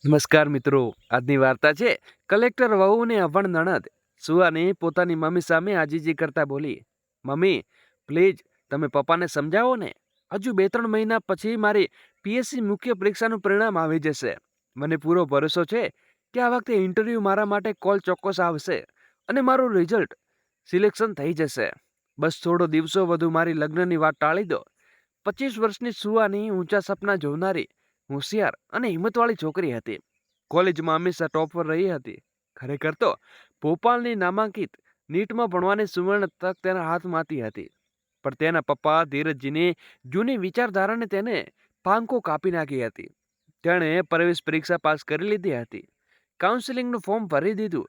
નમસ્કાર મિત્રો, આજની વાર્તા છે કલેક્ટર વહુને અભણ નણદ. સુવાની પોતાની મમ્મી સામે આજીજી કરતા બોલી, મમ્મી પ્લીઝ તમે પપ્પાને સમજાવો ને. હજુ 2-3 મહિના પછી મારી પીએસસી મુખ્ય પરીક્ષાનું પરિણામ આવી જશે. મને પૂરો ભરોસો છે કે આ વખતે ઇન્ટરવ્યૂ મારા માટે કોલ ચોક્કસ આવશે અને મારું રિઝલ્ટ સિલેક્શન થઈ જશે. બસ થોડો દિવસો વધુ મારી લગ્નની વાત ટાળી દો. 25 વર્ષની સુવાની ઊંચા સપના જોનારી, હોશિયાર અને હિંમતવાળી છોકરી હતી. કોલેજમાં હંમેશા ટોપર રહી હતી. ખરેખર તો ભોપાલની નામાંકિત નીટમાં ભણવાની સુવર્ણ તક તેના હાથમાંથી હતી. પણ તેના પપ્પા ધીરજજીની જૂની વિચારધારાને તેને પાંખો કાપી નાખી હતી. તેણે પ્રવેશ પરીક્ષા પાસ કરી લીધી હતી, કાઉન્સિલિંગનું ફોર્મ ભરી દીધું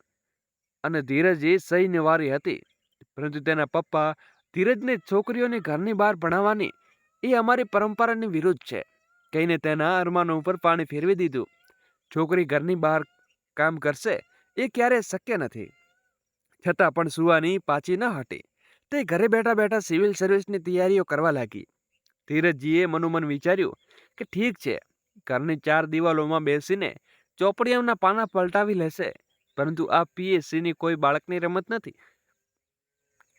અને ધીરજજી સહી નિવારી હતી. પરંતુ તેના પપ્પા ધીરજને છોકરીઓને ઘરની બહાર ભણાવવાની એ અમારી પરંપરાની વિરુદ્ધ છે કહીને તેના અરમાનો ઉપર પાણી ફેરવી દીધું. છોકરી ઘરની બહાર કામ કરશે એ ક્યારેય શક્ય નથી. છતાં પણ સુવાની પાછી ન હટી. તે ઘરે બેઠા બેઠા સિવિલ સર્વિસની તૈયારીઓ કરવા લાગી. ધીરજજીએ મનોમન વિચાર્યું કે ઠીક છે, ઘરની 4 દિવાલોમાં બેસીને ચોપડીઓના પાના પલટાવી લેશે, પરંતુ આ પીએસસીની કોઈ બાળકની રમત નથી.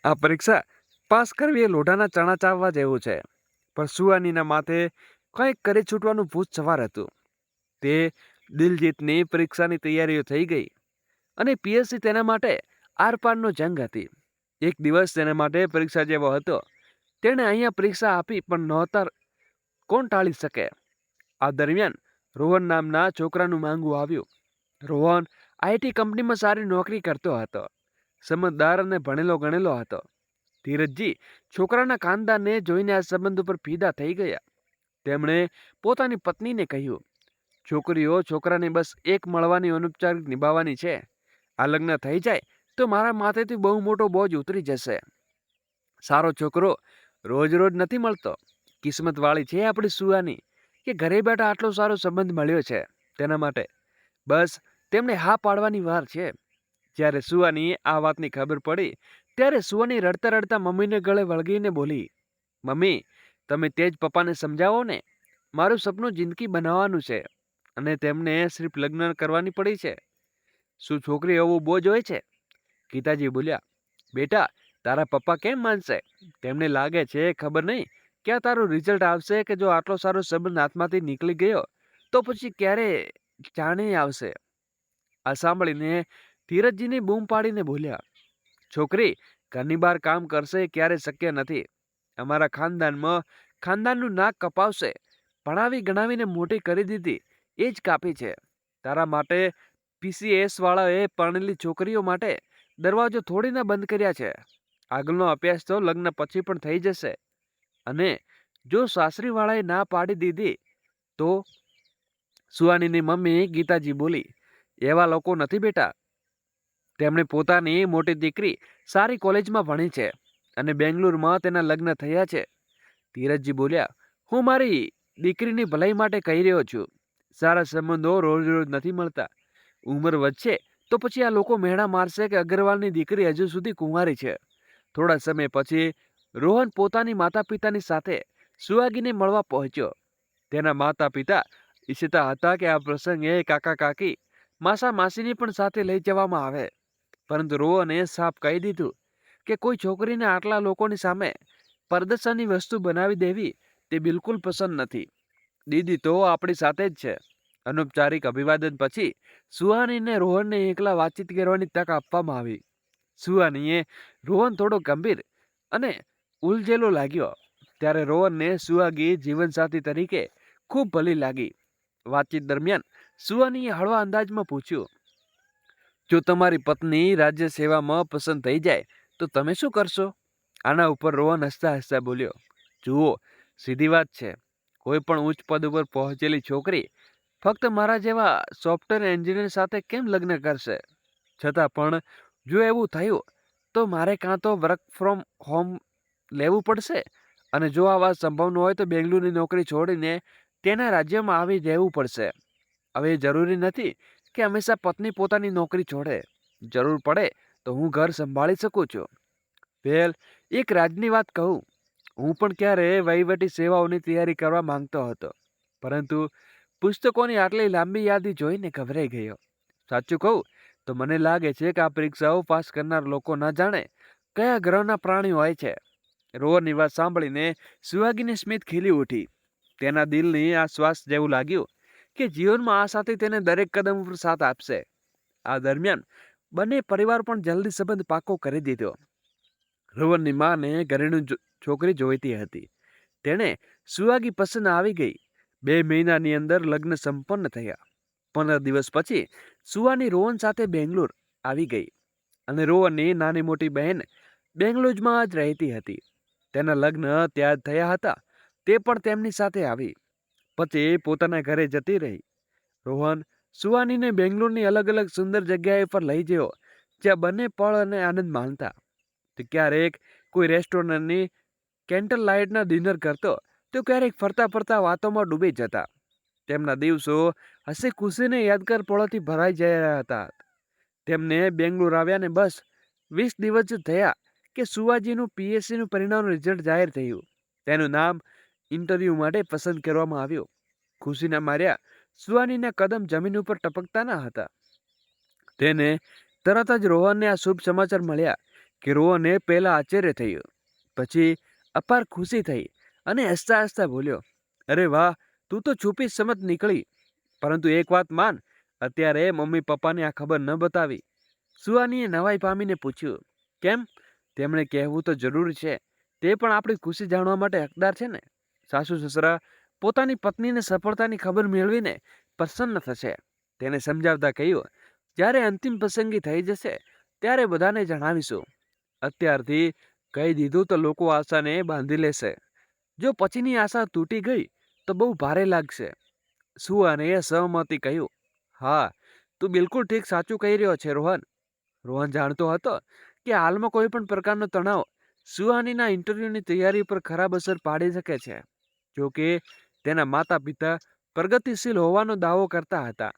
આ પરીક્ષા પાસ કરવી એ લોઢાના ચણા ચાવવા જેવું છે. પણ સુવાનીના માથે કંઈક કરી છૂટવાનું ભૂત સવાર હતું. તે દિલજીતની પરીક્ષાની તૈયારીઓ થઈ ગઈ અને પીએસસી તેના માટે આરપારનો જંગ હતી. એક દિવસ તેના માટે પરીક્ષા જેવો હતો. તેણે અહીંયા પરીક્ષા આપી પણ નહોતા કોણ ટાળી શકે. આ દરમિયાન રોહન નામના છોકરાનું માંગવું આવ્યું. રોહન આઈટી કંપનીમાં સારી નોકરી કરતો હતો. સમજદાર અને ભણેલો ગણેલો હતો. ધીરજજી છોકરાના ખાનદાનને જોઈને આ સંબંધ ઉપર ફિદા થઈ ગયા. તેમણે પોતાની પત્નીને કહ્યું, છોકરીઓ છોકરાને બસ એક મળવાની ઔપચારિક નિભાવવાની છે. આ લગ્ન થઈ જાય તો મારા માથેથી બહુ મોટો બોજ ઉતરી જશે. સારો છોકરો રોજ રોજ નથી મળતો. કિસ્મતવાળી છે આપણી સુવાની કે ઘરે બેઠા આટલો સારો સંબંધ મળ્યો છે. તેના માટે બસ તેમણે હા પાડવાની વાર છે. જ્યારે સુવાની આ વાતની ખબર પડી ત્યારે સુવાની રડતા રડતા મમ્મીને ગળે વળગીને બોલી, મમ્મી તમે તે જ પપ્પાને સમજાવો ને. મારું સપનું જિંદગી બનાવવાનું છે અને તેમને સિર્ફ લગ્ન કરવાની પડી છે. શું છોકરી એવો બોજ હોય છે? ગીતાજી બોલ્યા, બેટા તારા પપ્પા કેમ માનશે? તેમને લાગે છે ખબર નહીં ક્યાં તારું રિઝલ્ટ આવશે કે જો આટલો સારો સંબંધ હાથમાંથી નીકળી ગયો તો પછી ક્યારે જાણી આવશે. આ સાંભળીને ધીરજજીને બૂમ પાડીને બોલ્યા, છોકરી ઘરની બહાર કામ કરશે ક્યારે શક્ય નથી. અમારા ખાનદાનનું નાક કપાવશે. ભણાવી ગણાવીને મોટી કરી દીધી એ જ કાપી છે. તારા માટે પીસીએસ વાળાએ પરણેલી છોકરીઓ માટે દરવાજો થોડીના બંધ કર્યા છે. આગળનો અભ્યાસ તો લગ્ન પછી પણ થઈ જશે. અને જો સાસરીવાળાએ ના પાડી દીધી તો? સુવાનીની મમ્મી ગીતાજી બોલી, એવા લોકો નથી બેટા. તેમણે પોતાની મોટી દીકરી સારી કોલેજમાં ભણી છે અને બેંગ્લોરમાં તેના લગ્ન થયા છે. ધીરજજી બોલ્યા, હું મારી દીકરીની ભલાઈ માટે કહી રહ્યો છું. સારા સંબંધો રોજ રોજ નથી મળતા. ઉંમર વધશે તો પછી આ લોકો મેણા મારશે કે અગ્રવાલની દીકરી હજુ સુધી કુંવારી છે. થોડા સમય પછી રોહન પોતાની માતા પિતાની સાથે સુહાગીને મળવા પહોંચ્યો. તેના માતા પિતા ઈચ્છતા હતા કે આ પ્રસંગે કાકા કાકી માસા માસીની પણ સાથે લઈ જવામાં આવે. પરંતુ રોહને સાફ કહી દીધું કે કોઈ છોકરીને આટલા લોકોની સામે પ્રદર્શનની વસ્તુ બનાવી દેવી તે બિલકુલ પસંદ નથી. દીદી તો આપણી સાથે જ છે. અનૌપચારિક અભિવાદન પછી સુહાનીને રોહનને એકલા વાતચીત કરવાની તક આપવામાં આવી. સુહાનીએ રોહન થોડો ગંભીર અને ઉલઝેલો લાગ્યો. ત્યારે રોહનને સુહાગી જીવનસાથી તરીકે ખૂબ ભલી લાગી. વાતચીત દરમિયાન સુહાનીએ હળવા અંદાજમાં પૂછ્યું, જો તમારી પત્ની રાજ્ય સેવામાં પસંદ થઈ જાય તો તમે શું કરશો? આના ઉપર રોહન હસતા હસતા બોલ્યો, જુઓ સીધી વાત છે. કોઈ પણ ઉચ્ચ પદ ઉપર પહોંચેલી છોકરી ફક્ત મારા જેવા સોફ્ટવેર એન્જિનિયર સાથે કેમ લગ્ન કરશે? છતાં પણ જો એવું થયું તો મારે કાં તો વર્ક ફ્રોમ હોમ લેવું પડશે અને જો આ વાત સંભવ ન હોય તો બેંગ્લોરની નોકરી છોડીને તેના રાજ્યમાં આવી રહેવું પડશે. હવે એ જરૂરી નથી કે હંમેશા પત્ની પોતાની નોકરી છોડે. જરૂર પડે તો હું ઘર સંભાળી શકું છું. વેલ, એક રાજની વાત કહું, હું પણ ક્યારે વહીવટી સેવાઓની તૈયારી કરવા માંગતો હતો, પરંતુ પુસ્તકોની આટલી લાંબી યાદી જોઈને ગભરાઈ ગયો. સાચું કહું તો મને લાગે છે કે આ પરીક્ષાઓ પાસ કરનાર લોકો ન જાણે કયા ગ્રહના પ્રાણીઓ હોય છે. રોહનની વાત સાંભળીને સુહાગીની સ્મિત ખીલી ઉઠી. તેના દિલની આ શ્વાસ જેવું લાગ્યું કે જીવનમાં આ સાથી તેને દરેક કદમ ઉપર સાથ આપશે. આ દરમિયાન બંને પરિવાર પણ જલ્દી સંબંધ પાકો કરી દીધો. રોહનની માને ઘરેણું છોકરી જોઈતી હતી. તેણે સુહાગી પસંદ આવી ગઈ. 2 મહિનાની અંદર લગ્ન સંપન્ન થયા. 15 દિવસ પછી સુહાની રોહન સાથે બેંગ્લોર આવી ગઈ અને રોહનની નાની મોટી બહેન બેંગ્લોરમાં જ રહેતી હતી. તેના લગ્ન ત્યાં જ થયા હતા. તે પણ તેમની સાથે આવી. પછી પોતાના ઘરે જતી રહી. રોહન સુહાનીને બેંગ્લોરની અલગ અલગ સુંદર જગ્યાએ પર લઈ ગયો, જ્યાં બંને પળ અને આનંદ માણતા. તે ક્યારેક કોઈ રેસ્ટોરન્ટની કેન્ડલ લાઇટના ડિનર કરતો, તો ક્યારેક ફરતા ફરતા વાતોમાં ડૂબી જતા. તેમના દિવસો હસી ખુશીને યાદગાર પળોથી ભરાઈ ગયા હતા. તેમને બેંગ્લોર આવ્યાને બસ 20 દિવસ જ થયા કે સુહાજીનું પીએસસીનું પરિણામનું રિઝલ્ટ જાહેર થયું. તેનું નામ ઇન્ટરવ્યૂ માટે પસંદ કરવામાં આવ્યું. ખુશીના માર્યા સુહાનીના કદમ જમીન ઉપર ટપકતા ન હતા. તેને તરત જ રોહનને આ શુભ સમાચાર મળ્યા કે રોહને પહેલા આશ્ચર્ય થયું, પછી અપાર ખુશી થઈ અને હસતા હસતા બોલ્યો, અરે વાહ, તું તો છુપી સમજ નીકળી. પરંતુ એક વાત માન, અત્યારે મમ્મી પપ્પાને આ ખબર ન બતાવી. સુહાનીએ નવાઈ પામીને પૂછ્યું, કેમ? તેમણે કહેવું તો જરૂરી છે. તે પણ આપણી ખુશી જાણવા માટે હકદાર છે ને. સાસુ સસરા પોતાની પત્નીને સફળતાની ખબર મેળવીને પ્રસન્ન થશે. તેને સમજાવતા કહ્યું, જ્યારે અંતિમ પસંદગી થઈ જશે ત્યારે બધાને જણાવીશું. અત્યારથી કહી દીધું તો લોકો આશાને બાંધી લેશે. જો પછીની આશા તૂટી ગઈ તો બહુ ભારે લાગશે. સુહાને સહમતી કહ્યું, હા, તું બિલકુલ ઠીક સાચું કહી રહ્યો છે રોહન. રોહન જાણતો હતો કે હાલમાં કોઈ પણ પ્રકારનો તણાવ સુહાનીના ઇન્ટરવ્યૂની તૈયારી પર ખરાબ અસર પાડી શકે છે. જોકે તેના માતા પિતા પ્રગતિશીલ હોવાનો દાવો કરતા હતા,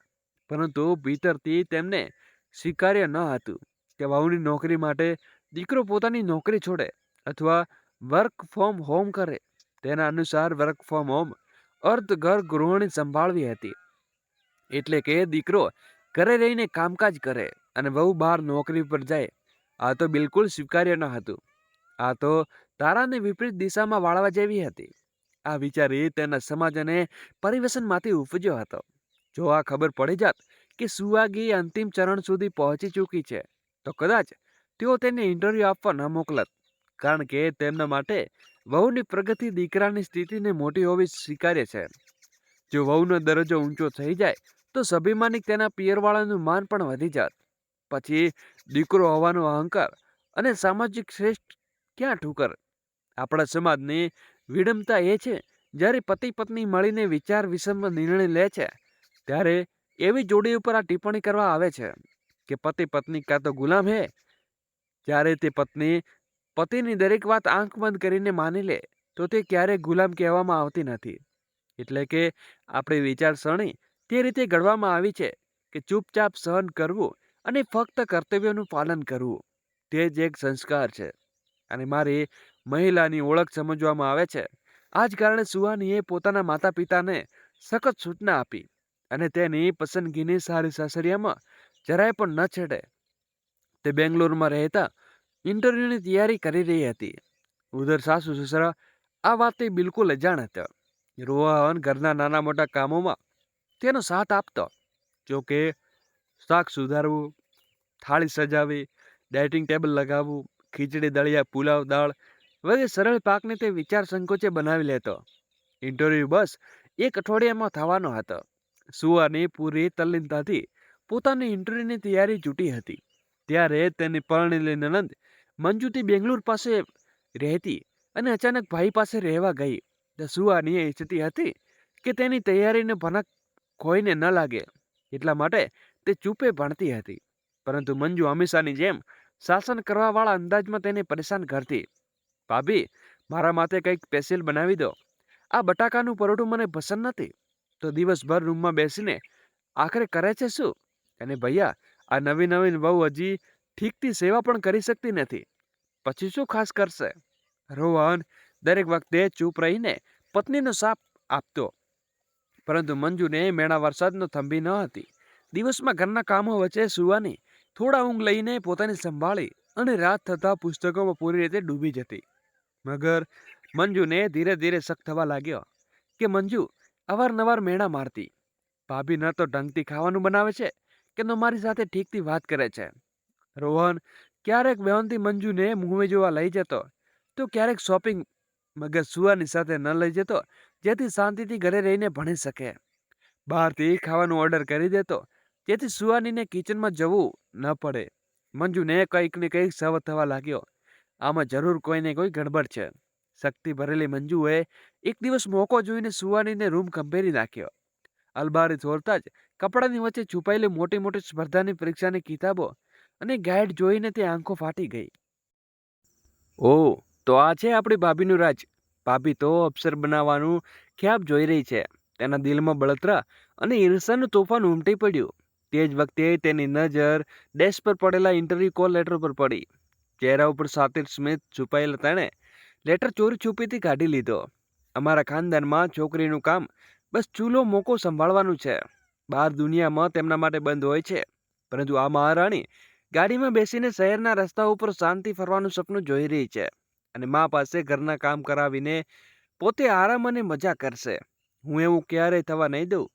પરંતુ ભીતરથી તેમને સ્વીકાર્ય ન હતું કે વહુની નોકરી માટે દીકરો પોતાની નોકરી છોડે અથવા વર્ક ફ્રોમ હોમ કરે. તેના અનુસાર વર્ક ફ્રોમ હોમ અર્થ ઘર ગૃહિણી સંભાળવી હતી. એટલે કે દીકરો ઘરે રહીને કામકાજ કરે અને વહુ બહાર નોકરી પર જાય. આ તો બિલકુલ સ્વીકાર્ય ન હતું. આ તો તારાને વિપરીત દિશામાં વાળવા જેવી હતી. આ વિચારી તેના સમાજ અને પરિવેશનમાંથી ઉપજ્યો હતો. જો આ ખબર પડી જાત કે સુહાગી અંતિમ ચરણ સુધી પહોંચી ચૂકી છે તો કદાચ તેઓ તેને ઇન્ટરવ્યૂ આપવા ન મોકલત, કારણ કે તેમના માટે વહુની પ્રગતિ દીકરાની સ્થિતિને મોટી હોવી સ્વીકાર્ય છે. જો વહુનો દરજ્જો ઊંચો થઈ જાય તો સ્વાભિમાનિક તેના પિયરવાળાનું માન પણ વધી જાત. પછી દીકરો હોવાનો અહંકાર અને સામાજિક શ્રેષ્ઠ ક્યાં ઠુકર. આપણા સમાજની વિડંબતા એ છે, જ્યારે પતિ પત્ની મળીને વિચાર વિસમ નિર્ણય લે છે ત્યારે એવી જોડી ઉપર આ ટિપ્પણી કરવા આવે છે કે પતિ પત્ની કાં તો ગુલામ હે. જ્યારે તે પત્ની પતિની દરેક વાત આંખ બંધ કરીને માની લે તો તે ક્યારેય ગુલામ કહેવામાં આવતી નથી. એટલે કે આપણી વિચારસરણી તે રીતે ઘડવામાં આવી છે કે ચૂપચાપ સહન કરવું અને ફક્ત કર્તવ્યોનું પાલન કરવું, તે જ એક સંસ્કાર છે. અને મારી મહિલાની ઓળખ સમજવામાં આવે છે. આ જ કારણે સુહાનીએ પોતાના માતા પિતાને સખત સૂચના આપી અને તેની પસંદગીની સારી સાસરિયામાં જરાય પણ ન છેડે. તે બેંગ્લોરમાં રહેતા ઇન્ટરવ્યૂની તૈયારી કરી રહી હતી. ઉધર સાસુ સસરા આ વાતથી બિલકુલ અજાણ હતા. રોહન ઘરના નાના મોટા કામોમાં તેનો સાથ આપતો. જોકે શાક સુધારવું, થાળી સજાવી, ડાઇટિંગ ટેબલ લગાવવું, ખીચડી દળિયા પુલાવ દાળ વગેરે સરળ પાકને તે વિચાર સંકોચે બનાવી લેતો. ઇન્ટરવ્યૂ બસ 1 અઠવાડિયામાં થવાનો હતો. સુહાની પૂરી તલ્લીનતાથી પોતાની ઇન્ટરવ્યૂની તૈયારી જૂટી હતી. ત્યારે તેની પરણેલી નણંદ મંજુતી બેંગ્લોર પાસે રહેતી અને અચાનક ભાઈ પાસે રહેવા ગઈ. તો સુહાની ઈચ્છતી હતી કે તેની તૈયારીને ભનક કોઈને ન લાગે, એટલા માટે તે ચૂપે ભણતી હતી. પરંતુ મંજુ હંમેશાની જેમ શાસન કરવાવાળા અંદાજમાં તેને પરેશાન કરતી. ભાભી, મારા માટે કંઈક સ્પેશિયલ બનાવી દો. આ બટાકાનું પરોઠું મને પસંદ નથી. તો દિવસભર રૂમમાં બેસીને આખરે કરે છે શું? અને ભૈયા, આ નવી નવીન વહુ હજી ઠીકથી સેવા પણ કરી શકતી નથી, પછી શું ખાસ કરશે? રોહન દરેક વખતે ચૂપ રહીને પત્નીનો સાથ આપતો. પરંતુ મંજુને મેણા વરસાદનો થંભી ન હતી. દિવસમાં ઘરના કામો વચ્ચે સુવાની, થોડા ઊંઘ લઈને પોતાની સંભાળી અને રાત થતાં પુસ્તકોમાં પૂરી રીતે ડૂબી જતી. મગર મંજુને ધીરે ધીરે શક થવા લાગ્યો કે મંજુ અવારનવાર મેણા મારતી. ભાભી ન તો ઢંગથી ખાવાનું બનાવે છે કે ન મારી સાથે ઠીકથી વાત કરે છે. રોહન ક્યારેક વ્યવનથી મંજુને મૂવી જોવા લઈ જતો, તો ક્યારેક શોપિંગ. મગર સુવાની સાથે ન લઈ જતો, જેથી શાંતિથી ઘરે રહીને ભણી શકે. બહારથી ખાવાનું ઓર્ડર કરી દેતો, જેથી સુવાનીને કિચનમાં જવું ન પડે. મંજુને કંઈક ને કંઈક સવ થવા લાગ્યો. આમાં જરૂર કોઈને કોઈ ગડબડ છે. શક્તિ ભરેલી મંજુએ એક દિવસ મોકો જોઈને સુવાનીને રૂમ ખંભેરી નાખ્યો. અલબારી છોડતા જ કપડાની વચ્ચે છુપાયેલી મોટી મોટી સ્પર્ધાની પરીક્ષાની કિતાબો અને ગાઈડ જોઈને તે આંખો ફાટી ગઈ. ઓહ, તો આ છે આપણી ભાભીનું રાજ. ભાભી તો અપ્સર બનાવવાનું ખ્યાબ જોઈ રહી છે. તેના દિલમાં બળતરા અને ઈર્ષાનું તોફાન ઉમટી પડ્યું. તે જ વખતે તેની નજર ડેસ્ક પર પડેલા ઇન્ટરવ્યુ કોલ લેટર પર પડી. ચહેરા ઉપર સાતિર સ્મિત છુપાયેલા તેણે લેટર ચોરી છુપીથી કાઢી લીધો. અમારા ખાનદાનમાં છોકરીનું કામ બસ ચૂલો મોકો સંભાળવાનું છે. બહાર દુનિયામાં તેમના માટે બંધ હોય છે, પરંતુ આ મહારાણી ગાડીમાં બેસીને શહેરના રસ્તા ઉપર શાંતિ ફરવાનું સપનું જોઈ રહી છે અને મા પાસે ઘરના કામ કરાવીને પોતે આરામ અને મજા કરશે. હું એવું ક્યારેય થવા નહીં દઉં.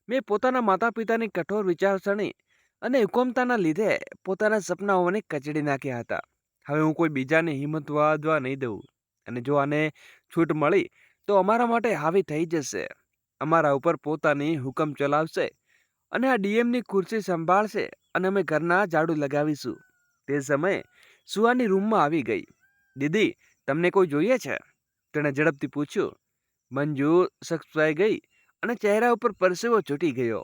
મેં પોતાના માતા પિતાની કઠોર વિચારસરણી અને હુકુમતાના લીધે પોતાના સપનાઓને કચડી નાખ્યા હતા. હવે હું કોઈ બીજાને હિંમત વાદવા નહીં દઉં. અને જો આને છૂટ મળી તો અમારા માટે હાવી થઈ જશે. અમારા ઉપર પોતાની હુકમ ચલાવશે અને આ ડીએમની ખુરશી સંભાળશે અને અમે ઘરના ઝાડુ લગાવીશું. તે સમયે સુવાની રૂમમાં આવી ગઈ. દીદી, તમને કોઈ જોઈએ છે? તેણે ઝડપથી પૂછ્યું. મંજુ સચવાઈ ગઈ અને ચહેરા ઉપર પરસેવો છૂટી ગયો.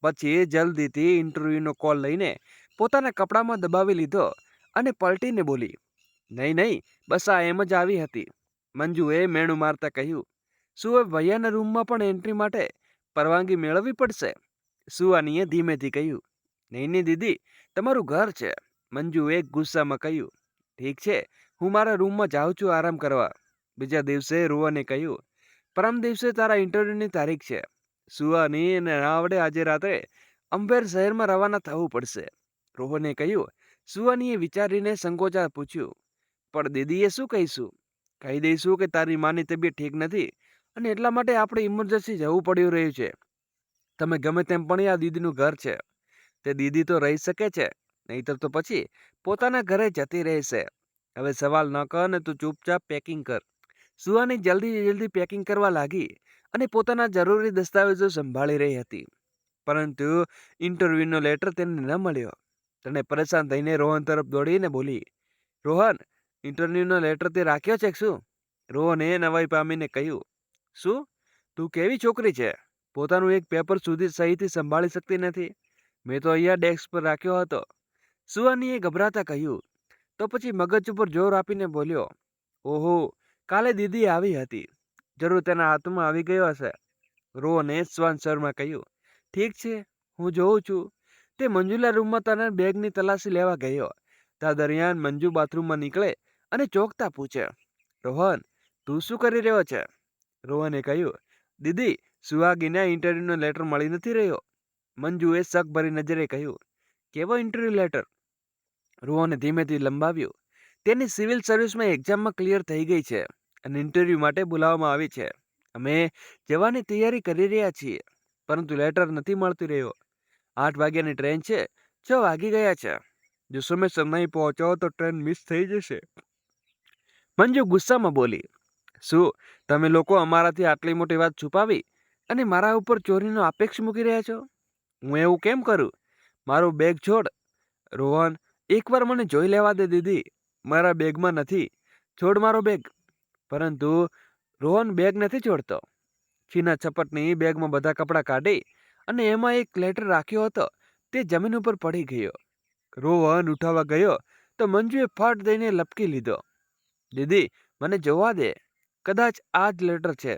પછી જલ્દીથી ઇન્ટરવ્યુનો કોલ લઈને પોતાના કપડામાં દબાવી લીધો અને પલટીને બોલી, નહીં નહીં, બસ આ એમ જ આવી હતી. મંજુએ મેણું મારતા કહ્યું, શું હવે ભૈયાના રૂમમાં પણ એન્ટ્રી માટે પરવાનગી મેળવવી પડશે? સુવાનીએ ધીમેથી કહ્યું, નહીં નહીં દીદી, તમારું ઘર છે. મંજુએ ગુસ્સામાં કહ્યું, ઠીક છે, હું મારા રૂમમાં જાઉં છું આરામ કરવા. બીજા દિવસે રોહને કહ્યું, પરમ દિવસે તારા ઇન્ટરવ્યુની તારીખ છે. સુવાની અને ના આવડે આજે રાત્રે અંબેર શહેરમાં રવાના થવું પડશે. રોહને કહ્યું. સુવાનીએ વિચારીને સંકોચા પૂછ્યું, પણ દીદીએ શું કહીશું? કહી દઈશું કે તારી માની તબિયત ઠીક નથી અને એટલા માટે આપણે ઇમરજન્સી જવું પડ્યું રહ્યું છે. તમે ગમે તેમ પણ આ દીદીનું ઘર છે. તે દીદી તો રહી શકે છે, નહીતર તો પછી પોતાના ઘરે જતી રહેશે. હવે સવાલ ન કર ને તું ચૂપચાપ પેકિંગ કર. સુવાની જલ્દી પેકિંગ કરવા લાગી અને પોતાના જરૂરી દસ્તાવેજો સંભાળી રહી હતી. પરંતુ ઇન્ટરવ્યુનો લેટર તેને ન મળ્યો. તેણે પરેશાન થઈને રોહન તરફ દોડીને બોલી, રોહન, ઇન્ટરવ્યુનો લેટર તે રાખ્યો છે શું? રોહને નવાઈ પામીને કહ્યું, શું? તું કેવી છોકરી છે? પોતાનું એક પેપર સુધી સહીથી સંભાળી શકતી નથી. મેં તો અહીંયા ડેસ્ક પર રાખ્યો હતો. સુવાનીએ ગભરાતા કહ્યું. તો પછી મગજ ઉપર જોર આપીને બોલ્યો, ઓહો, કાલે દીદી આવી હતી. જરૂર તેના હાથમાં આવી ગયો હશે. રોહને શ્વાન સ્વરમાં કહ્યું, ઠીક છે, હું જોઉં છું. તે મંજુલા રૂમમાં તને બેગની તલાશી લેવા ગયો. ત્યાં દરમિયાન મંજુ બાથરૂમમાં નીકળે અને ચોંકતા પૂછે, રોહન, તું શું કરી રહ્યો છે? રોહને કહ્યું, દીદી, સુહાગીને ઇન્ટરવ્યુનો લેટર મળી નથી રહ્યો. મંજુએ શક ભરી નજરે કહ્યું, કેવો ઇન્ટરવ્યુ લેટર? રોહને ધીમેથી લંબાવ્યું. તેની સિવિલ સર્વિસમાં એક્ઝામમાં ક્લિયર થઈ ગઈ છે અને ઇન્ટરવ્યુ માટે બોલાવવામાં આવી છે. અમે જવાની તૈયારી કરી રહ્યા છીએ, પરંતુ લેટર નથી મળતી રહ્યો. 8 વાગ્યાની ટ્રેન છે, 6 વાગી ગયા છે. જો સમયસર નહીં પહોંચો તો ટ્રેન મિસ થઈ જશે. મંજુ ગુસ્સામાં બોલી, શું તમે લોકો અમારાથી આટલી મોટી વાત છુપાવી અને મારા ઉપર ચોરીનો અપેક્ષ મૂકી રહ્યા છો? હું એવું કેમ કરું? મારું બેગ છોડ. રોહન, એકવાર મને જોઈ લેવા દે દીદી. મારા બેગમાં નથી. છોડ મારો બેગ. પરંતુ રોહન બેગ નથી છોડતો. છીના છપટની બેગમાં બધા કપડાં કાઢી અને એમાં એક લેટર રાખ્યો હતો. તે જમીન ઉપર પડી ગયો. રોહન ઉઠાવવા ગયો તો મંજુએ ફટ દઈને લપકી લીધો. દીદી, મને જોવા દે. કદાચ આ જ લેટર છે.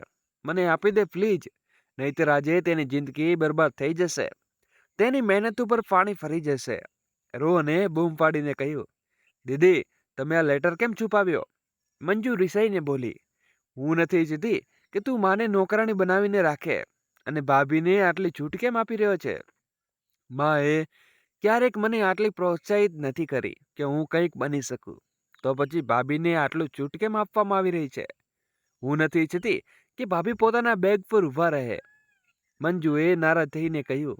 મને આપી દે પ્લીઝ. નહીતર આજે તેની જિંદગી બરબાદ થઈ જશે. તેની મહેનત ઉપર પાણી ફરી જશે. રોહને બૂમ પાડીને કહ્યું, દીદી, તમે આ લેટર કેમ છુપાવ્યો? મંજુ રિસાઈને બોલી, હું નથી ઈચ્છતી કે તું માને નોકરાણી બનાવીને રાખે અને ભાભીને આટલી છૂટ કેમ આપી રહ્યો છે? માએ ક્યારેક મને આટલી પ્રોત્સાહિત નથી કરી કે હું કંઈક બની શકું. તો પછી ભાભીને આટલું છૂટ કેમ આપવામાં આવી રહી છે? હું નથી ઈચ્છતી કે ભાભી પોતાના બેગ પર ઊભા રહે. મંજુએ નારાજ થઈને કહ્યું,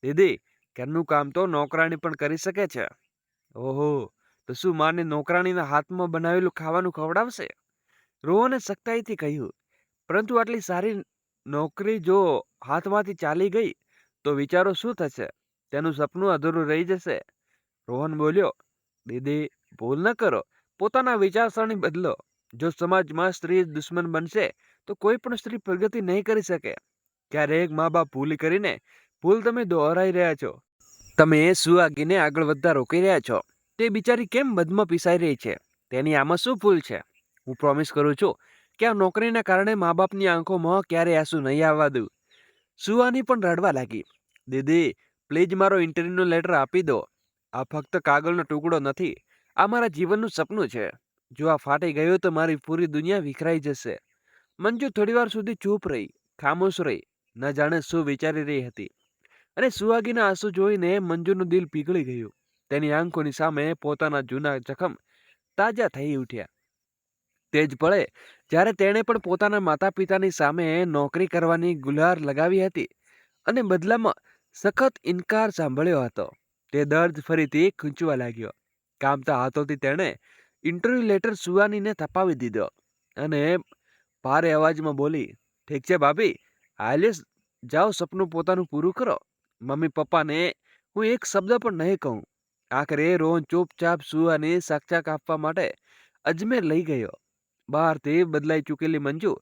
દીદી, ઘરનું કામ તો નોકરાણી પણ કરી શકે છે. ઓહો, તો શું માને નોકરાણીના હાથમાં બનાવેલું ખાવાનું ખવડાવશે? રોહને સખ્તાઈથી કહ્યું, પરંતુ આટલી સારી નોકરી જો હાથમાંથી ચાલી ગઈ તો વિચારો શું થશે? તેનું સપનું અધૂરું રહી જશે. રોહન બોલ્યો, દીદી, ભૂલ ન કરો, પોતાના વિચારસરણી બદલો. જો સમાજમાં સ્ત્રી દુશ્મન બનશે તો કોઈ પણ સ્ત્રી પ્રગતિ નહીં કરી શકે. ક્યારેક મા બાપ ભૂલ કરીને ભૂલ તમે દોહરાઈ રહ્યા છો. તમે સુહાગીને આગળ વધતા રોકી રહ્યા છો. તે બિચારી કેમ મધમાં પીસાઈ રહી છે? તેની આમાં શું ભૂલ છે? હું પ્રોમિસ કરું છું કે આ નોકરીના કારણે મા બાપની આંખોમાં ક્યારે આંસુ નહીં આવવા દઉં. સુહાની પણ રડવા લાગી. દીદી, પ્લીઝ મારો ઇન્ટરવ્યુનો લેટર આપી દો. આ ફક્ત કાગળનો ટુકડો નથી, આ મારા જીવનનું સપનું છે. જો આ ફાટી ગયું તો મારી પૂરી દુનિયા વિખરાઈ જશે. મંજુ થોડીવાર સુધી ચૂપ રહી, ખામોશ રહી, ન જાણે શું વિચારી રહી હતી. અને સુહાગીના આંસુ જોઈને મંજુનું દિલ પીગળી ગયું. તેની આંખોની સામે પોતાના જૂના જખમ તાજા થઈ ઉઠ્યા. તે જ પળે જ્યારે તેણે પણ પોતાના માતા પિતાની સામે નોકરી કરવાની ગુહાર લગાવી હતી અને બદલામાં સખત ઇનકાર સાંભળ્યો હતો, તે દર્દ ફરીથી ખૂંચવા લાગ્યો. કામતા હાથોથી તેણે ઇન્ટરવ્યુ લેટર સુહાનીને થપાવી દીધો અને ભારે અવાજમાં બોલી, ઠીક છે ભાભી, હાલ્યો જાઓ, સપનું પોતાનું પૂરું કરો. મમ્મી પપ્પાને હું એક શબ્દ પણ નહીં કહું. આખરે રોહન ચૂપચાપ સુહાની સાક્ષાત આપવા માટે અજમેર લઈ ગયો. બહારથી બદલાઈ ચૂકેલી મંજુ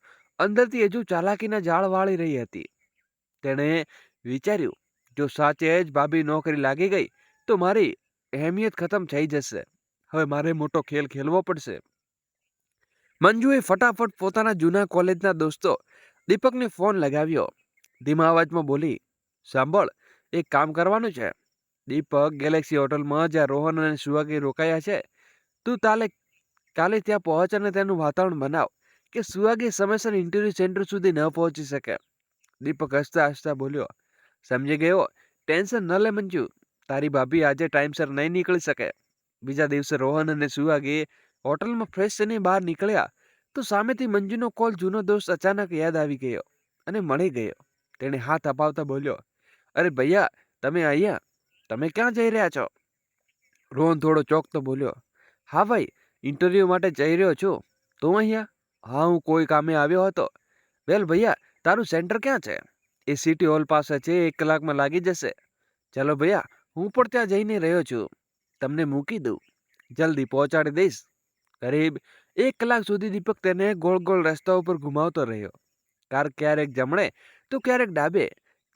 અંદરથી હજુ ચાલાકીના જાળ વાળી રહી હતી. તેણે વિચાર્યું, જો સાચે જ ભાભી નોકરી લાગી ગઈ તો મારી અહેમિયત ખતમ થઈ જશે. હવે મારે મોટો ખેલ ખેલવો પડશે. મંજુએ ફટાફટ પોતાના જૂના કોલેજના દોસ્તો દીપકને ફોન લગાવ્યો. ધીમા અવાજમાં બોલી, સાંભળ, એક કામ કરવાનું છે. દીપક ગેલેક્સી હોટલમાં જ્યાં રોહન અને સુહાગી રોકાયા છે, તું કાલે ત્યાં પહોંચ અને તેનું વાતાવરણ બનાવ કે સુહાગી સમયસર ઇન્ટરવ્યુ સેન્ટર સુધી ન પહોંચી શકે. દીપક હસતા હસતા બોલ્યો, સમજી ગયો, ટેન્શન ન લે મંજુ, તારી ભાભી આજે ટાઈમસર નહીં નીકળી શકે. બીજા દિવસે રોહન અને સુહાગી હોટલમાં ફ્રેશ થઈને બહાર નીકળ્યા તો સામેથી મંજુનો કોલ જૂનો દોસ્ત અચાનક યાદ આવી ગયો અને મળી ગયો. તેણે હાથ અપાવતા બોલ્યો, અરે ભૈયા, તમે અહીંયા? તમે ક્યાં જઈ રહ્યા છો? રોહન થોડો ચોંકતો બોલ્યો, હા ભાઈ, ઇન્ટરવ્યુ માટે જઈ રહ્યો છું. તું અહીંયા? હા, હું કોઈ કામે આવ્યો હતો. વેલ ભૈયા, તારું સેન્ટર ક્યાં છે? એ સિટી હોલ પાસે છે, 1 કલાકમાં લાગી જશે. ચાલો ભૈયા, હું પણ ત્યાં જઈને રહ્યો છું. તમને મૂકી દઉં, જલ્દી પહોંચાડી દઈશ. કરીબ 1 કલાક સુધી દીપક તેને ગોળ ગોળ રસ્તા ઉપર ઘુમાવતો રહ્યો. કાર ક્યારેક જમણે તો ક્યારેક ડાબે,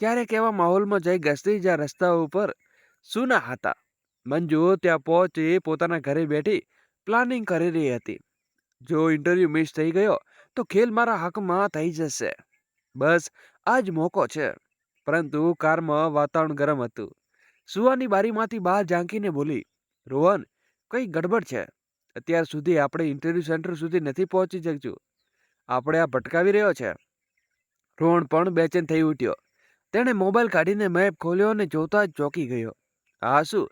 ક્યારેક એવા માહોલમાં જઈ ઘસતી જ્યાં રસ્તાઓ ઉપર સૂના હતા. મંજુ ત્યાં પહોંચી પોતાના ઘરે બેઠી પ્લાનિંગ કરી રહી હતી. જો ઇન્ટરવ્યુ મિસ થઈ ગયો તો ખેલ મારા હકમાં થઈ જશે. બસ આ જ મોકો છે. પરંતુ કારમાં વાતાવરણ ગરમ હતું. સુહાની બારીમાંથી બહાર ઝાંકીને બોલી, રોહન, કઈ ગડબડ છે? અત્યાર સુધી આપણે ઇન્ટરવ્યુ સેન્ટર સુધી નથી પહોંચી શકશું. આપણે આ ભટકાવી રહ્યો છે. રોહન પણ બેચેન થઈ ઉઠ્યો. તેણે મોબાઈલ કાઢીને મેપ ખોલ્યો અને જોતા જ ચોંકી ગયો. આ શું?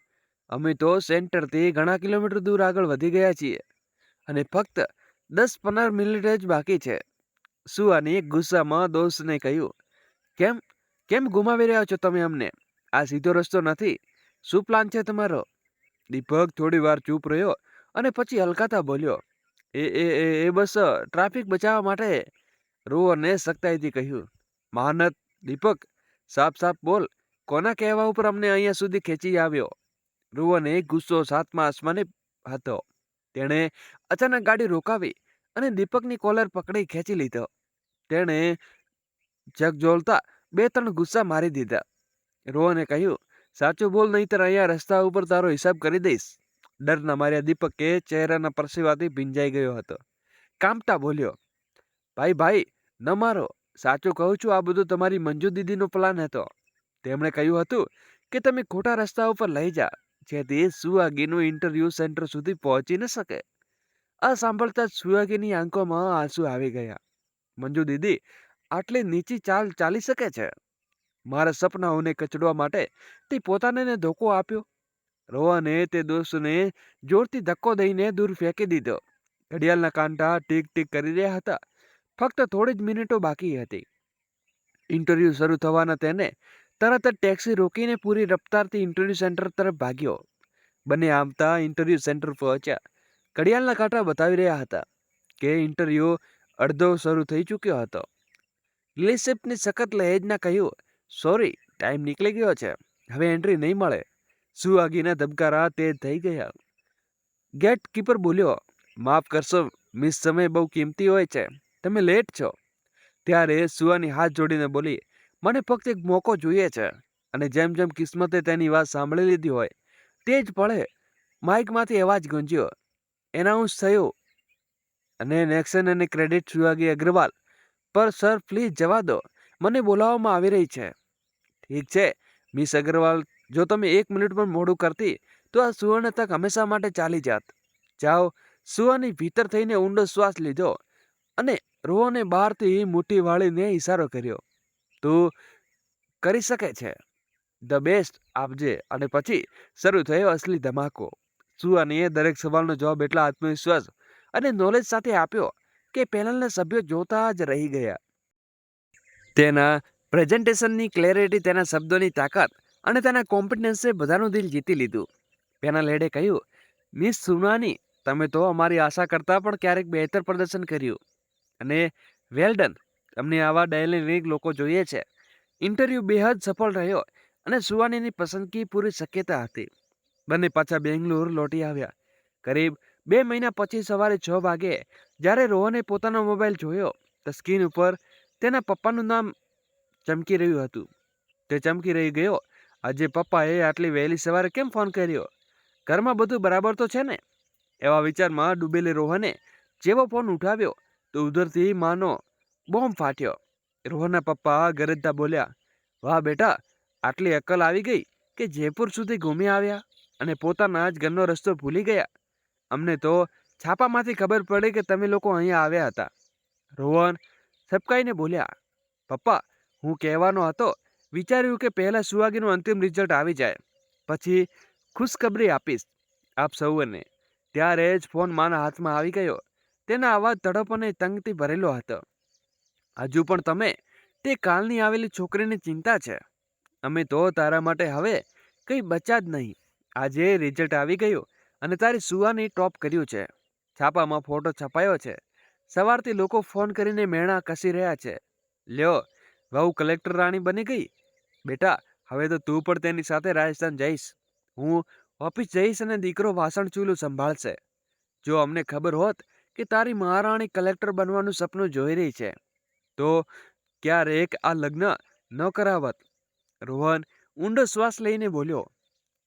અમે તો સેન્ટરથી ઘણા કિલોમીટર દૂર આગળ વધી ગયા છીએ અને ફક્ત 10-15 મિનિટ જ બાકી છે. સુહાની ગુસ્સામાં દોસ્તને કહ્યું, કેમ કેમ ગુમાવી રહ્યા છો તમે અમને? આ સીધો રસ્તો નથી. શું પ્લાન છે તમારો? દીપક થોડી વાર ચૂપ રહ્યો અને પછી હલકાતા બોલ્યો, એ બસ ટ્રાફિક બચાવવા માટે. રોહને સખ્તાઈથી કહ્યું, મહાનત દીપક, સાફ સાફ બોલ, કોના કહેવા ઉપર અમને અહીંયા સુધી ખેંચી આવ્યો? રોહને ગુસ્સો સાતમા આસમાને હતો. તેણે અચાનક ગાડી રોકાવી અને દીપકની કોલર પકડી ખેંચી લીધો. તેણે જગજોલતા 2-3 ગુસ્સા મારી દીધા. રોહને કહ્યું, સાચું બોલ, નહીંતર અહીંયા રસ્તા ઉપર તારો હિસાબ કરી દઈશ. ડરના માર્યા દીપકે ચહેરાના પરસેવાથી ભીંજાઈ ગયો હતો. કામતા બોલ્યો, ભાઈ, ન મારો, સાચું કહું છું, આ બધું તમારી મંજુ દીદીનો પ્લાન હતો. તેમણે કહ્યું હતું કે તમે ખોટા રસ્તા ઉપર લઈ જા, જેથી સુહાગીનું ઇન્ટરવ્યુ સેન્ટર સુધી પહોંચી ન શકે. આ સાંભળતા જ સુહાગીની આંખોમાં આંસુ આવી ગયા. મંજુ દીદી, આટલી નીચી ચાલ ચાલી શકે છે? મારા સપનાઓને કચડવા માટે તે પોતાને ધોકો આપ્યો. રોહને તે દોસ્તને જોરથી ધક્કો દઈને દૂર ફેંકી દીધો. ઘડિયાળના કાંટા ટીક ટીક કરી રહ્યા હતા. ફક્ત થોડી જ મિનિટો બાકી હતી. ઇન્ટરવ્યૂ શરૂ થવાના તેને તરત જ ટેક્સી રોકીને પૂરી રફતારથી ઇન્ટરવ્યૂ સેન્ટર તરફ ભાગ્યો. બંને આવતા ઇન્ટરવ્યૂ સેન્ટર પહોંચ્યા. ઘડિયાળના કાંટા બતાવી રહ્યા હતા કે ઇન્ટરવ્યૂ અડધો શરૂ થઈ ચૂક્યો હતો. રિસેપ્શનિસ્ટની સખત લહેજના કહ્યું, સોરી, ટાઈમ નીકળી ગયો છે, હવે એન્ટ્રી નહીં મળે. સુહાગીના ધબકારા તેજ થઈ ગયા. ગેટ કીપર બોલ્યો, માફ કરશો મિસ, સમય બહુ કિંમતી હોય છે, તમે લેટ છો. ત્યારે સુહાની હાથ જોડીને બોલી, મને ફક્ત એક મોકો જોઈએ છે. અને જેમ જેમ કિસ્મતે તેની વાત સાંભળી લીધી હોય તે જ પળે માઇકમાંથી અવાજ ગુંજ્યો, એનાઉન્સ થયું, અને નેક્સન અને ક્રેડિટ સુહાગી અગ્રવાલ પર સર પ્લીઝ જવા દો, મને બોલાવવામાં આવી રહી છે. ઠીક છે મિસ અગ્રવાલ, જો તમે 1 મિનિટ પણ મોડું કરતી તો આ સુવર્ણ તક હંમેશા માટે ચાલી જાત. જાઓ. સુહાની ભીતર થઈને ઊંડો શ્વાસ લીધો અને રોહને બહારથી મુઠ્ઠી વાળીને ઈશારો કર્યો. તું કરી શકે છે, ધ બેસ્ટ આપજે. અને પછી શરૂ થયો અસલી ધમાકો. સુહાનીએ દરેક સવાલનો જવાબ એટલા આત્મવિશ્વાસ અને નોલેજ સાથે આપ્યો કે પેનલના સભ્યો જોતા જ રહી ગયા. તેના પ્રેઝન્ટેશનની ક્લેરિટી, તેના શબ્દોની તાકાત અને તેના કોમ્પિટન્સે બધાનું દિલ જીતી લીધું. પેનલ હેડે કહ્યું, મિસ સુહાની, તમે તો અમારી આશા કરતાં પણ ક્યારેક બહેતર પ્રદર્શન કર્યું. અને વેલ ડન, તમને આવા ડાયનેમિક લોકો જોઈએ છે. ઇન્ટરવ્યૂ બેહદ સફળ રહ્યો અને સુહાનીની પસંદગી પૂરી શક્યતા હતી. બંને પાછા બેંગ્લોર લોટી આવ્યા. કરીબ 2 મહિના પછી સવારે 6 વાગે જ્યારે રોહને પોતાનો મોબાઈલ જોયો તો સ્ક્રીન ઉપર તેના પપ્પાનું નામ ચમકી રહ્યું હતું. તે ચમકી રહી ગયો, આજે પપ્પાએ આટલી વહેલી સવારે કેમ ફોન કર્યો? ઘરમાં બધું બરાબર તો છે ને? એવા વિચારમાં ડૂબેલી રોહને જેવો ફોન ઉઠાવ્યો તો ઉધરથી માનો બોમ્બ ફાટ્યો. રોહનના પપ્પા ગરજતા બોલ્યા, વાહ બેટા, આટલી અક્કલ આવી ગઈ કે જયપુર સુધી ઘૂમી આવ્યા અને પોતાના જ ઘરનો રસ્તો ભૂલી ગયા. અમને તો છાપામાંથી ખબર પડી કે તમે લોકો અહીંયા આવ્યા હતા. રોહન સપકાઈને બોલ્યા, પપ્પા, હું કહેવાનો હતો, વિચાર્યું કે પહેલાં સુહાગીનું અંતિમ રિઝલ્ટ આવી જાય, પછી ખુશખબરી આપીશ આપ સૌને. ત્યારે જ ફોન માના હાથમાં આવી ગયો. તેના અવાજ તડપ અને તંગથી ભરેલો હતો. હજુ પણ તમે તે કાલની આવેલી છોકરીની ચિંતા છે? અમે તો તારા માટે હવે કંઈ બચ્યા જ નહીં. આજે રિઝલ્ટ આવી ગયું અને તારી સુહાની ટોપ કર્યું છે. છાપામાં ફોટો છપાયો છે. સવારથી લોકો ફોન કરીને મેણા કસી રહ્યા છે. લ્યો, વહુ કલેક્ટર રાણી બની ગઈ. બેટા, હવે તો તું પણ તેની સાથે રાજસ્થાન જઈશ. હું ઓફિસ જઈશ અને દીકરો વાસણ ચૂલું સંભાળશે. જો અમને ખબર હોત કે તારી મહારાણી કલેક્ટર બનવાનું સપનું જોઈ રહી છે તો ક્યારેક આ લગ્ન ન કરાવત. રોહન ઊંડો શ્વાસ લઈને બોલ્યો,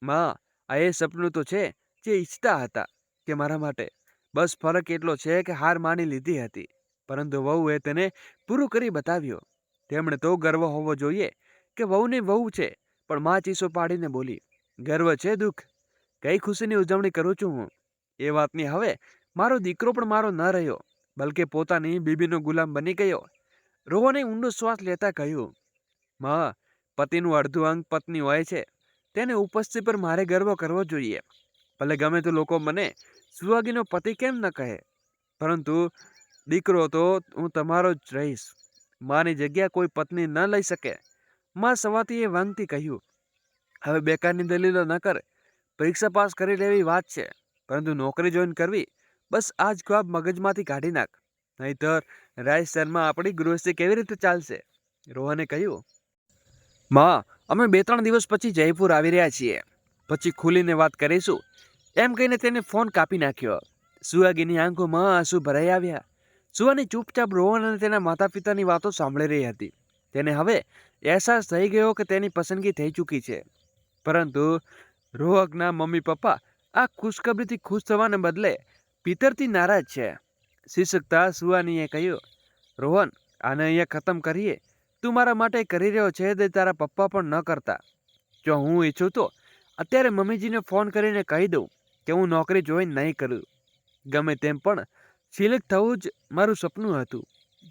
માં, આ એ સપનું તો છે જે ઈચ્છતા હતા કે મારા માટે. બસ ફરક એટલો છે કે હાર માની લીધી હતી, પરંતુ વહુએ તેને પૂરું કરી બતાવ્યો. તેમણે તો ગર્વ હોવો જોઈએ કે વહુની વહુ છે, પણ માં ચીસો પાડીને બોલી, ગર્વ છે દુઃખ? કઈ ખુશીની ઉજવણી કરું છું હું? એ વાતની હવે મારો દીકરો પણ મારો ન રહ્યો, બલકે પોતાની બીબીનો ગુલામ બની ગયો. રોહને ઊંડો શ્વાસ લેતા કહ્યું, માં, પતિનું અડધું અંગ પત્ની હોય છે. તેને ઉપસ્થિતિ પર મારે ગર્વ કરવો જોઈએ. ભલે ગમે તો લોકો મને સુહાગીનો પતિ કેમ ન કહે, પરંતુ દીકરો તો હું તમારો જ રહીશ. માની જગ્યા કોઈ પત્ની ન લઈ શકે. માં સવાતીએ વાંગથી કહ્યું, હવે બેકારની દલીલો ન કર. પરીક્ષા પાસ કરી લેવી વાત છે, પરંતુ નોકરી જોઈન કરવી, બસ આ જ ખ્વાબ મગજમાંથી કાઢી નાખ. નહીતર રાજસ્થાનમાં આપણી ગૃહસ્થી કેવી રીતે ચાલશે? રોહને કહ્યું, માં, અમે 2-3 દિવસ પછી જયપુર આવી રહ્યા છીએ, પછી ખુલીને વાત કરીશું. એમ કહીને તેને ફોન કાપી નાખ્યો. સુહાગીની આંખોમાં આંસુ ભરાઈ આવ્યા. સુહાની ચૂપચાપ રોહન અને તેના માતા પિતાની વાતો સાંભળી રહી હતી. તેને હવે અહેસાસ થઈ ગયો કે તેની પસંદગી થઈ ચૂકી છે. પરંતુ રોહકના મમ્મી પપ્પા આ ખુશખબરીથી ખુશ થવાને બદલે ભીતરથી નારાજ છે. શિક્ષકતા સુહાનીએ કહ્યું, રોહન, આને અહીંયા ખતમ કરીએ. તું મારા માટે કરી રહ્યો છે તે તારા પપ્પા પણ ન કરતા. જો હું ઈચ્છું તો અત્યારે મમ્મીજીને ફોન કરીને કહી દઉં કે હું નોકરી જોઈન નહીં કરું. ગમે તેમ પણ સિલેક્ટ થવું જ મારું સપનું હતું.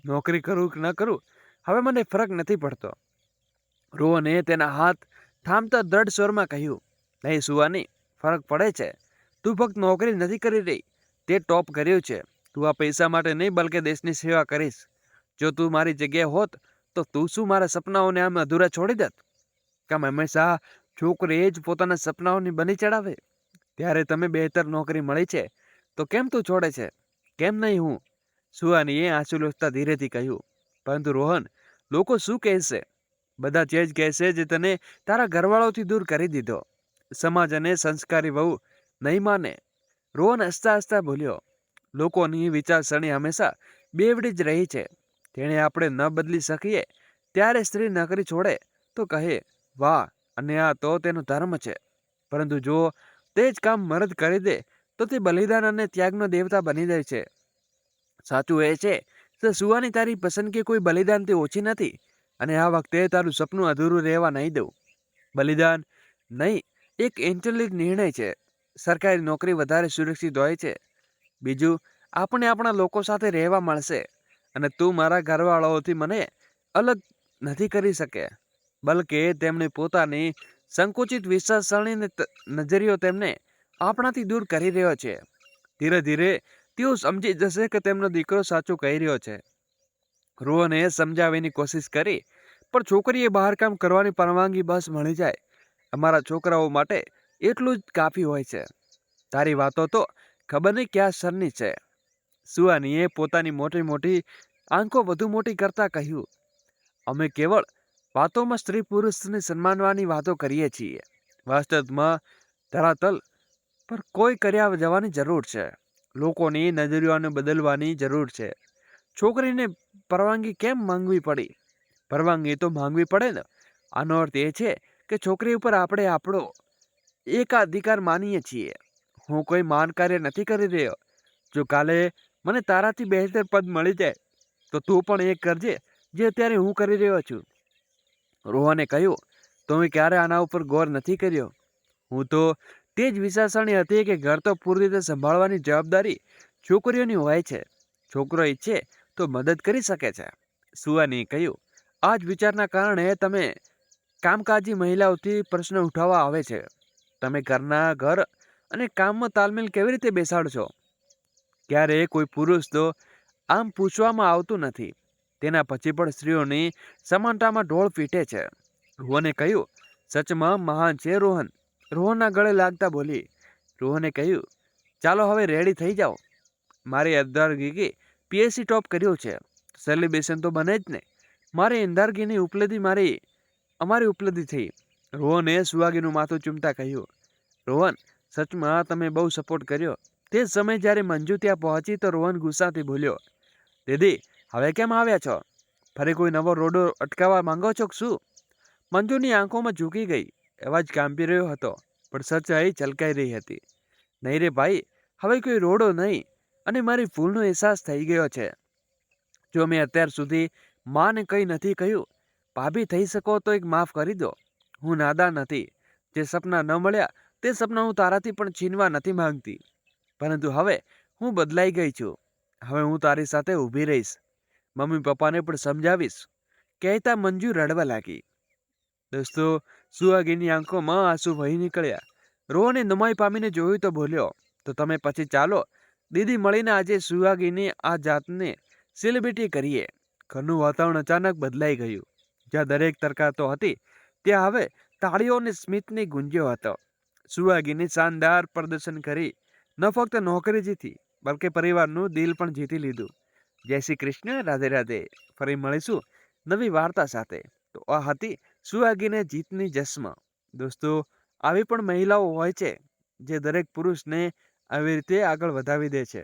નોકરી કરું કે ન કરું, હવે મને ફરક નથી પડતો. રોહને તેના હાથ થામતા દ્રઢ સ્વરમાં કહ્યું, નહીં સુવાની, ફરક પડે છે. તું ફક્ત નોકરી નથી કરી રહી, તે ટોપ કર્યું છે. તું આ પૈસા માટે નહીં બલકે દેશની સેવા કરીશ. જો તું મારી જગ્યાએ હોત તો તું શું મારા સપનાઓને આમ અધૂરા છોડી દેત? કેમ હંમેશા છોકરી જ પોતાના સપનાઓની બની ચડાવે? ત્યારે તમે બહેતર નોકરી મળી છે તો કેમ તું છોડે છે? કેમ નહીં હું? સુહાનીએ આંસુ લૂછતા ધીરેથી કહ્યું, પરંતુ રોહન, લોકો શું કહેશે? બધા જ કહેશે જે તને તારા ઘરવાળાઓથી દૂર કરી દીધો. સમાજ અને સંસ્કારી વહુ નહીં માને. રોહન હસતા હસતા બોલ્યો, લોકોની વિચારસરણી હંમેશા બેવડી જ રહી છે. તેણે આપણે ન બદલી શકીએ ત્યારે સ્ત્રી નોકરી છોડે તો કહે, વાહ, અને આ તો તેનો ધર્મ છે. પરંતુ જો તે જ કામ મર્દ કરી દે તો તે બલિદાન અને ત્યાગનો દેવતા બની જાય છે. સાચું એ છે કે સુવાની તારી પસંદગી કોઈ બલિદાનથી ઓછી નથી, અને આ વખતે તારું સપનું અધૂરું રહેવા નહીં દઉં. બલિદાન નહીં, એક ઇન્ટેલિજન્ટ નિર્ણય છે. સરકારી નોકરી વધારે સુરક્ષિત હોય છે. બીજું, આપણે આપણા લોકો સાથે રહેવા મળશે, અને તું મારા ઘરવાળાઓથી મને અલગ નથી કરી શકે. બલકે તેમની પોતાની સંકુચિત વિચારસરણીને નજરિયો તેમને આપણાથી દૂર કરી રહ્યો છે. ધીરે ધીરે તેઓ સમજી જશે કે તેમનો દીકરો સાચું કહી રહ્યો છે. રોહને સમજાવવાની કોશિશ કરી, પણ છોકરીએ બહાર કામ કરવાની પરવાનગી બસ મળી જાય. અમારા છોકરાઓ માટે એટલું જ કાફી હોય છે. તારી વાતો તો ખબર નહીં ક્યાં સરની છે. સુહાનીએ પોતાની મોટી મોટી આંખો વધુ મોટી કરતા કહ્યું, અમે કેવળ વાતોમાં સ્ત્રી પુરુષને સન્માનવાની વાતો કરીએ છીએ. વાસ્તવમાં ધરાતલ પર કોઈ કર્યા જવાની જરૂર છે. લોકોની નજરિયાને બદલવાની જરૂર છે. છોકરીને પરવાનગી કેમ માંગવી પડી? પરવાનગી તો માંગવી પડે ને. આનો અર્થ એ છે કે છોકરી ઉપર આપણે આપણો એકાધિકાર માનીએ છીએ. હું કોઈ માન કાર્ય નથી કરી રહ્યો. જો કાલે મને તારાથી બહેતર પદ મળી જાય તો તું પણ એ કરજે જે અત્યારે હું કરી રહ્યો છું. રોહને કહ્યું, તમે ક્યારે આના ઉપર ગૌર નથી કર્યો? હું તો તે જ વિચારસરણી હતી કે ઘર તો પૂરી રીતે સંભાળવાની જવાબદારી છોકરીઓની હોય છે. છોકરો ઈચ્છે તો મદદ કરી શકે છે. સુહાનીએ કહ્યું, આ જ વિચારના કારણે તમે કામકાજી મહિલાઓથી પ્રશ્ન ઉઠાવવા આવે છે. તમે ઘર અને કામમાં તાલમેલ કેવી રીતે બેસાડશો? ક્યારે કોઈ પુરુષ તો આમ પૂછવામાં આવતું નથી. તેના પછી પણ સ્ત્રીઓની સમાનતામાં ઢોળ પીટે છે. રોહને કહ્યું, સચમાં મહાન છે રોહન. રોહનના ગળે લાગતા બોલી. રોહને કહ્યું, ચાલો હવે રેડી થઈ જાઓ. મારી અંદરગી પીએસસી ટોપ કર્યું છે. સેલિબ્રેશન તો બને જ ને. મારી અંદરગીની ઉપલબ્ધિ અમારી ઉપલબ્ધિ થઈ. રોહને સુહાગીનું માથું ચૂમતા કહ્યું, રોહન, સચમાં તમે બહુ સપોર્ટ કર્યો. તે જ સમય જ્યારે મંજુ ત્યાં પહોંચી તો રોહન ગુસ્સાથી બોલ્યો, દીદી, હવે કેમ આવ્યા છો? ફરી કોઈ નવો રોડો અટકાવવા માંગો છો શું? મંજુની આંખોમાં ઝૂકી ગઈ. અવાજ કાંપી રહ્યો હતો, પણ સચ્ચાઈ છલકાઈ રહી હતી. નહીં રે ભાઈ, હવે કોઈ રોડો નહીં, અને મારી ભૂલનો અહેસાસ થઈ ગયો છે. જો મેં અત્યાર સુધી માને કંઈ નથી કહ્યું, ભાભી થઈ શકો તો એક માફ કરી દો. હું નાદાન નથી. જે સપના ન મળ્યા તે સપના હું તારાથી પણ છીનવા નથી માંગતી. પરંતુ હવે હું બદલાઈ ગઈ છું. હવે હું તારી સાથે ઊભી રહીશ. મમ્મી પપ્પાને પણ સમજાવીશ. કહેતા મંજુ રડવા લાગી. દોસ્તો, સુહાગીની આંખોમાં આંસુ વહી નીકળ્યા. રોહને નમાઈ પામીને જોયું તો બોલ્યો, તો તમે પછી ચાલો દીદી મળીને આજે સુહાગીની આ જાતને સેલિબ્રિટી કરીએ. ઘરનું વાતાવરણ અચાનક બદલાઈ ગયું. જ્યાં દરેક તરકાતો હતી ત્યાં હવે તાળીઓ અને સ્મિતની ગુંજ્યો હતો. સુહાગીની શાનદાર પ્રદર્શન કરી ન ફક્ત નોકરી જીતી, બલકે પરિવારનું દિલ પણ જીતી લીધું. જય શ્રી કૃષ્ણ. રાધે રાધે. ફરી મળીશું નવી વાર્તા સાથે. તો આ હતી સુહાગીને જીતની જશ્મ. દોસ્તો, આવી પણ મહિલાઓ હોય છે જે દરેક પુરુષને આવી રીતે આગળ વધાવી દે છે.